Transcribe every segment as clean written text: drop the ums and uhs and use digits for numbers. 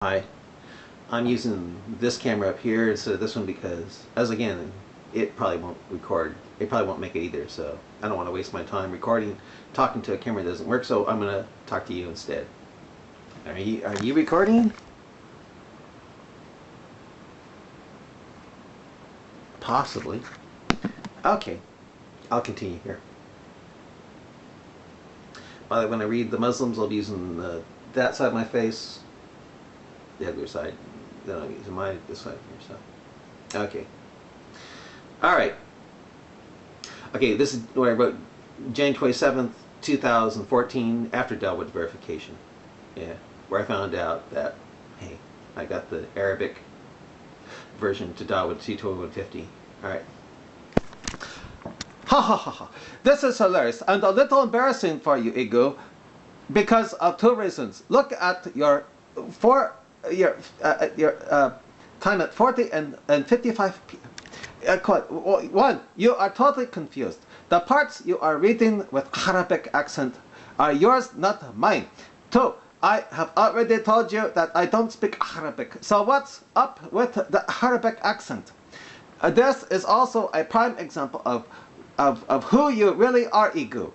Hi, I'm using this camera up here instead of this one because, as again, it probably won't record. It probably won't make it either, so I don't want to waste my time talking to a camera that doesn't work, so I'm going to talk to you instead. Are you recording? Possibly. Okay, I'll continue here. By the way, when I read the Muslims, I'll be using that side of my face, the other side. Then I'm using this side here. So, okay. All right. Okay, this is what I wrote, January 27th, 2014, after Dawud verification. Yeah, where I found out that, hey, I got the Arabic version to Dawud 22150. All right. Ha ha ha ha. This is hilarious and a little embarrassing for you, Igu, because of two reasons. Look at your time at 40 and 55 One, you are totally confused. The parts you are reading with Arabic accent are yours, not mine. Two, I have already told you that I don't speak Arabic. So what's up with the Arabic accent? This is also a prime example of who you really are, Igu.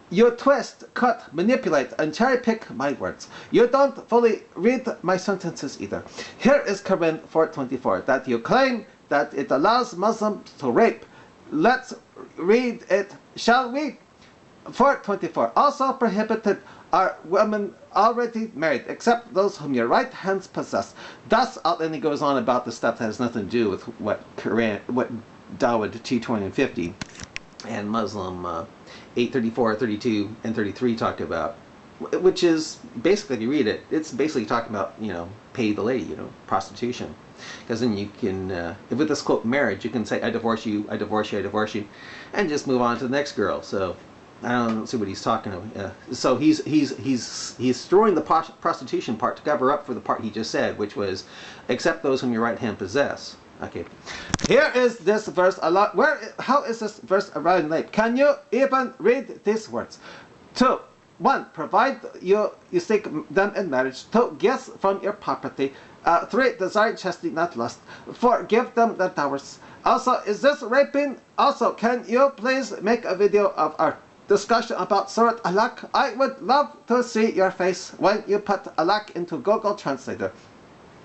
You twist, cut, manipulate, and cherry-pick my words. You don't fully read my sentences either. Here is Quran 424, that you claim that it allows Muslims to rape. Let's read it, shall we? 424, also prohibited are women already married, except those whom your right hands possess. Thus, then he goes on about the stuff that has nothing to do with what Dawud T20 and 50 and Muslim 834, 32, and 33 talk about, which is basically, if you read it, it's basically talking about, pay the lady, prostitution. Because then you can, with this quote marriage, you can say, I divorce you, I divorce you, I divorce you, and just move on to the next girl. So I don't see what he's talking about. So he's throwing the prostitution part to cover up for the part he just said, which was, except those whom your right hand possess. Okay, here is this verse. How is this verse arriving late? Can you even read these words? 2. 1. Provide you seek them in marriage. 2. Gifts from your property. 3. Desire chastity, not lust. 4. Give them their dowers. Also, is this raping? Also, can you please make a video of our discussion about Surat Alaq? I would love to see your face when you put Alaq into Google Translator.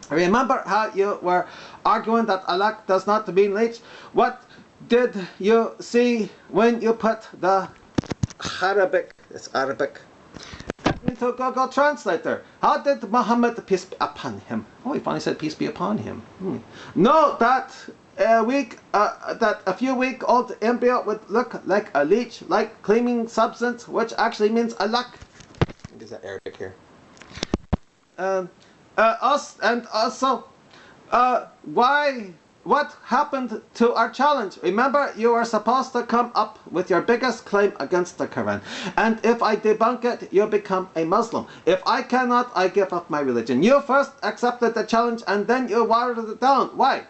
Remember how you were arguing that Alaq does not mean leech? What did you see when you put the Arabic, into Google Translator? How did Muhammad, peace be upon him? Oh, he finally said peace be upon him. Know that a few-week-old embryo would look like a leech, like claiming substance, which actually means Alaq. Is that Arabic here? What happened to our challenge? Remember, you were supposed to come up with your biggest claim against the Quran. And if I debunk it, you become a Muslim. If I cannot, I give up my religion. You first accepted the challenge and then you watered it down. Why?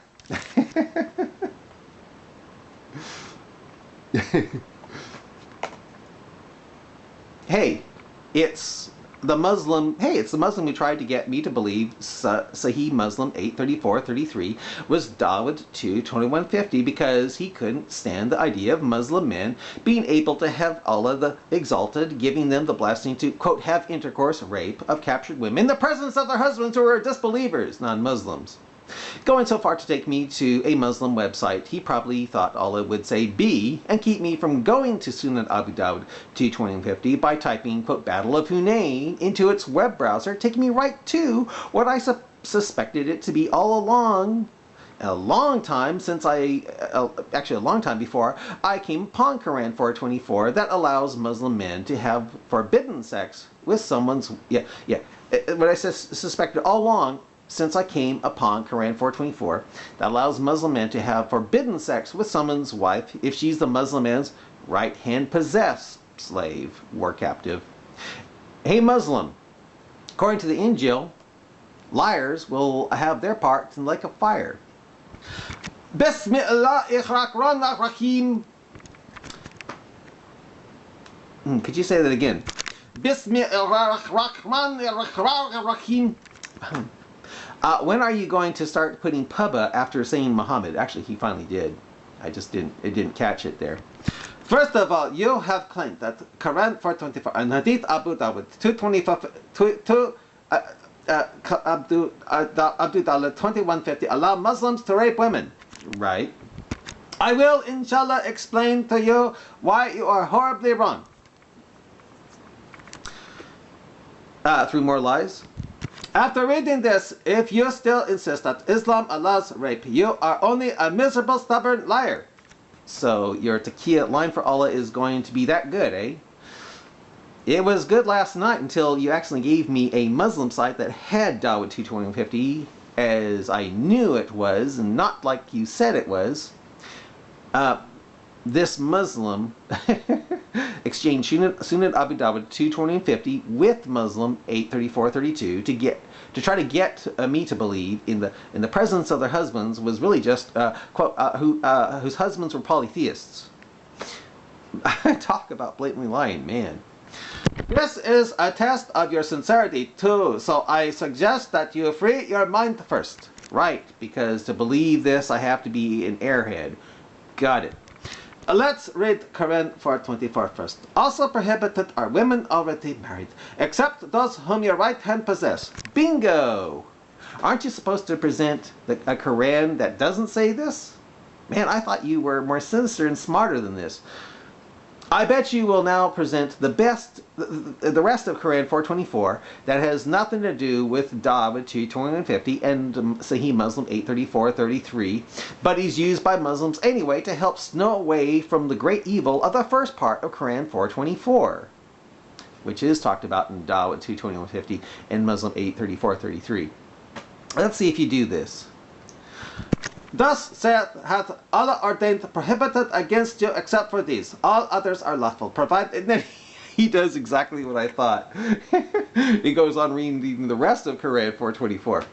Hey, it's the Muslim who tried to get me to believe Sahih Muslim 834-33 was Dawud 22150 because he couldn't stand the idea of Muslim men being able to have Allah the Exalted giving them the blessing to, quote, have intercourse, rape of captured women in the presence of their husbands who are disbelievers, non-Muslims. Going so far to take me to a Muslim website, he probably thought Allah would say B and keep me from going to Sunan Abu Dawud 22050 by typing, quote, Battle of Hunain into its web browser, taking me right to what I suspected it to be all along. A long time before I came upon Quran 424 that allows Muslim men to have forbidden sex with someone's, what I suspected all along, since I came upon Quran 424, that allows Muslim men to have forbidden sex with someone's wife if she's the Muslim man's right-hand possessed slave, war captive. Hey Muslim, according to the Injil, liars will have their part in the lake of fire. Bismillahirrahmanirrahim. Could you say that again? Bismillahirrahmanirrahim. When are you going to start putting Pubba after saying Muhammad? Actually, he finally did. I just didn't catch it there. First of all, you have claimed that Quran 424 and Hadith Abu Dawud 225, Abdul Dawud 2150 allow Muslims to rape women. Right. I will, inshallah, explain to you why you are horribly wrong. Through more lies. After reading this, if you still insist that Islam allows rape, you are only a miserable, stubborn liar. So your taqqiya line for Allah is going to be that good, eh? It was good last night until you actually gave me a Muslim site that had Dawud 22050 as I knew it was, and not like you said it was. This Muslim exchanged Sunan Abu Dawud 22050 with Muslim 83432 to try to get me to believe in the presence of their husbands was really just quote whose husbands were polytheists. Talk about blatantly lying, man. This is a test of your sincerity too, so I suggest that you free your mind first. Right, because to believe this I have to be an airhead. Got it. Let's read Quran 424 first. Also prohibited are women already married, except those whom your right hand possess. Bingo! Aren't you supposed to present a Quran that doesn't say this? Man, I thought you were more sinister and smarter than this. I bet you will now present the rest of Quran 424 that has nothing to do with Dawud 22050 and Sahih Muslim 83433, but is used by Muslims anyway to help snow away from the great evil of the first part of Quran 424, which is talked about in Dawud 22150 and Muslim 83433. Let's see if you do this. Thus saith hath Allah ordained prohibited against you except for these. All others are lawful, provided. And then he does exactly what I thought. He goes on reading the rest of Quran 424.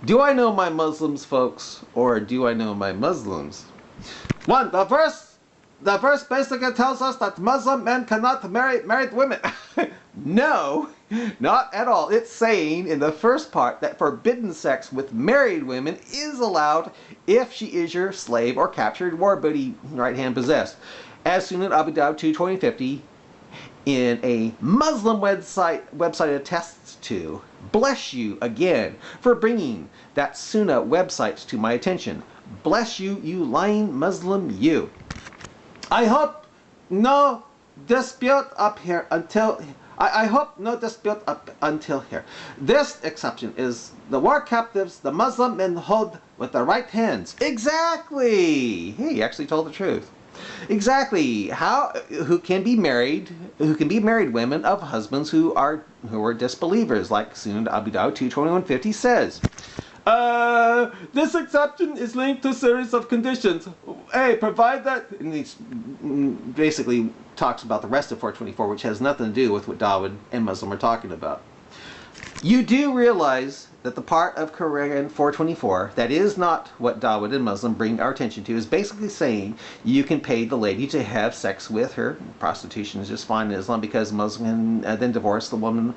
Do I know my Muslims, folks, or do I know my Muslims? 1. The verse basically tells us that Muslim men cannot marry married women. No, not at all. It's saying in the first part that forbidden sex with married women is allowed if she is your slave or captured war booty right hand possessed. As Sunan Abu Dawud 22050 in a Muslim website attests to. Bless you again for bringing that Sunnah website to my attention. Bless you, you lying Muslim, you. I hope no dispute up here until... I hope no dispute up until here. This exception is the war captives the Muslim men hold with their right hands. Exactly! He actually told the truth. Exactly. Who can be married women of husbands who are disbelievers, like Sunan Abu Dawud 22150 says. This exception is linked to a series of conditions. A, provide that, and he basically talks about the rest of 424, which has nothing to do with what Dawud and Muslim are talking about. You do realize that the part of Quran 424 that is not what Dawud and Muslim bring our attention to is basically saying you can pay the lady to have sex with her. Prostitution is just fine in Islam because Muslim can then divorce the woman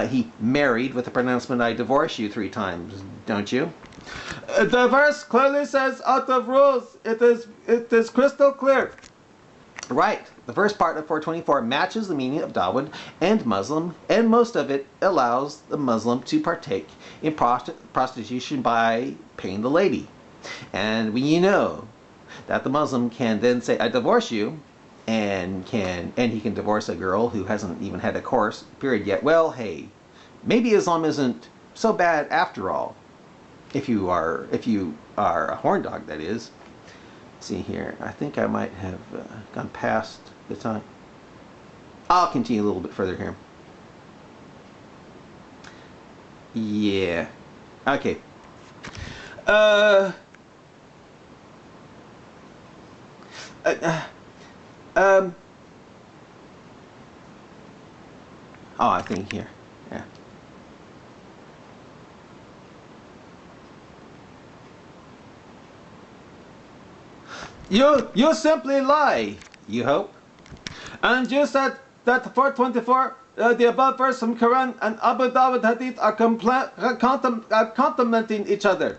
he married with the pronouncement, I divorce you 3 times, don't you? The verse clearly says out of rules. It is crystal clear. Right. The first part of 424 matches the meaning of Dawud and Muslim, and most of it allows the Muslim to partake in prostitution by paying the lady. And when you know that the Muslim can then say, I divorce you, and he can divorce a girl who hasn't even had a course period yet. Well, hey, maybe Islam isn't so bad after all. If you are a horn dog, that is. Let's see here, I think I might have gone past the time. I'll continue a little bit further here. Yeah. Okay. Oh, I think here. Yeah. You simply lie, you hope. And you said that 424 the above verse from Quran and Abu Dawud hadith are complementing each other.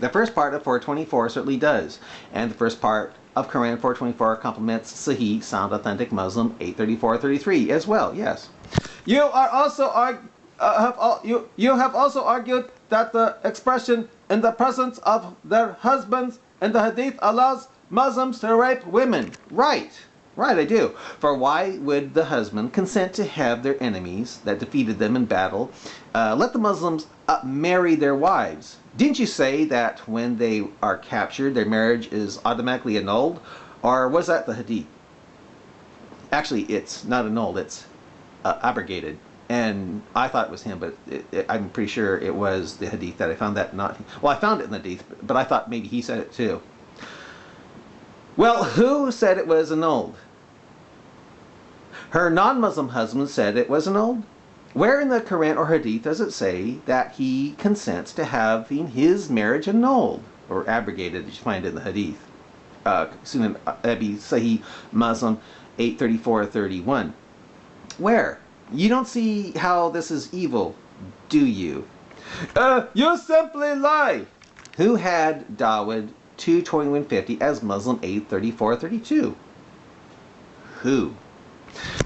The first part of 424 certainly does, and the first part of Quran 424 complements Sahih, sound, authentic Muslim 834-33 as well. Yes, you are also you have also argued that the expression "in the presence of their husbands" in the hadith allows Muslims to rape women. Right. Right, I do. For why would the husband consent to have their enemies that defeated them in battle let the Muslims marry their wives? Didn't you say that when they are captured, their marriage is automatically annulled? Or was that the hadith? Actually, it's not annulled, it's abrogated. And I thought it was him, but I'm pretty sure it was the hadith that I found that not... Well, I found it in the hadith, but I thought maybe he said it too. Well, who said it was annulled? Her non-Muslim husband said it was annulled. Where in the Quran or Hadith does it say that he consents to having his marriage annulled or abrogated? You find it in the Hadith. Sunan Sahih Muslim 834-31. Where? You don't see how this is evil, do you? You simply lie. Who had Dawud 2:21:50 as Muslim 834-32? Who?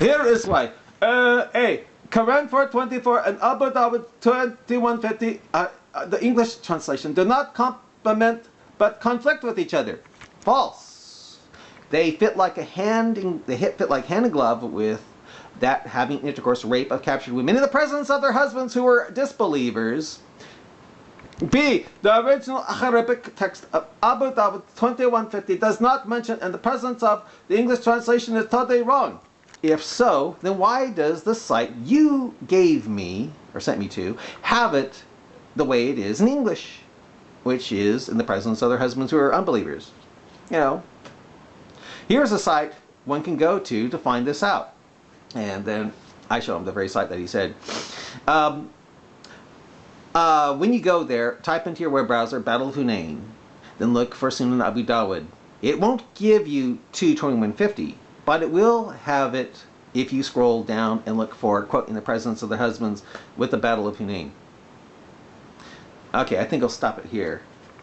Here is why. A. Quran 424 and Abu Dawud 21:50, the English translation, do not complement but conflict with each other. False. They fit like a hand in glove with that having intercourse, rape of captured women in the presence of their husbands who were disbelievers. B. The original Arabic text of Abu Dawud 21:50 does not mention in the presence of. The English translation is totally wrong. If so, then why does the site you gave me, or sent me to, have it the way it is in English, which is in the presence of their husbands who are unbelievers? You know, here's a site one can go to find this out. And then I show him the very site that he said. When you go there, type into your web browser Battle of Hunain, then look for Sunan Abu Dawud. It won't give you 2:21:50, but it will have it if you scroll down and look for, quote, in the presence of their husbands with the Battle of Hunain. Okay, I think I'll stop it here.